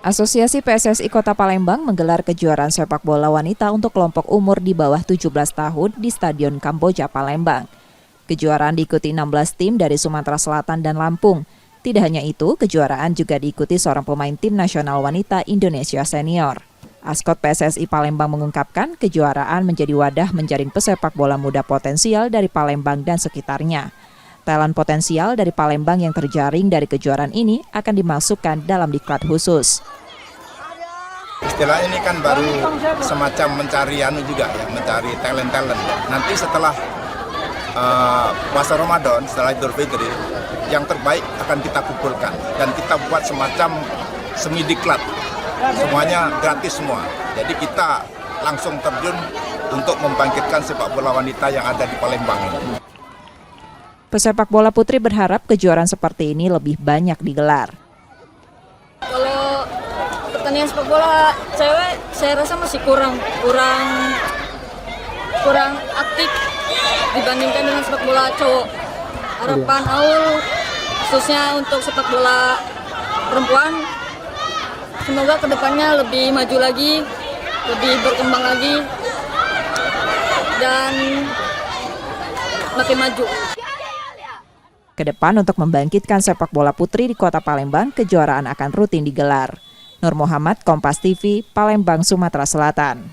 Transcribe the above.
Asosiasi PSSI Kota Palembang menggelar kejuaraan sepak bola wanita untuk kelompok umur di bawah 17 tahun di Stadion Kamboja, Palembang. Kejuaraan diikuti 16 tim dari Sumatera Selatan dan Lampung. Tidak hanya itu, kejuaraan juga diikuti seorang pemain tim nasional wanita Indonesia senior. Askot PSSI Palembang mengungkapkan kejuaraan menjadi wadah menjaring pesepak bola muda potensial dari Palembang dan sekitarnya. Talent potensial dari Palembang yang terjaring dari kejuaraan ini akan dimasukkan dalam diklat khusus. Istilah ini kan baru semacam mencari mencari talent. Nanti setelah puasa Ramadan, setelah Idul Fitri, yang terbaik akan kita kumpulkan dan kita buat semacam semi diklat. Semuanya gratis semua. Jadi kita langsung terjun untuk membangkitkan sepak bola wanita yang ada di Palembang ini. Pesepak bola putri berharap kejuaraan seperti ini lebih banyak digelar. Kalau pertandingan sepak bola cewek, saya rasa masih kurang aktif dibandingkan dengan sepak bola cowok. Harapan Aul khususnya untuk sepak bola perempuan, semoga kedepannya lebih maju lagi, lebih berkembang lagi, dan makin maju. Kedepan untuk membangkitkan sepak bola putri di Kota Palembang, kejuaraan akan rutin digelar. Nur Muhammad, Kompas TV, Palembang, Sumatera Selatan.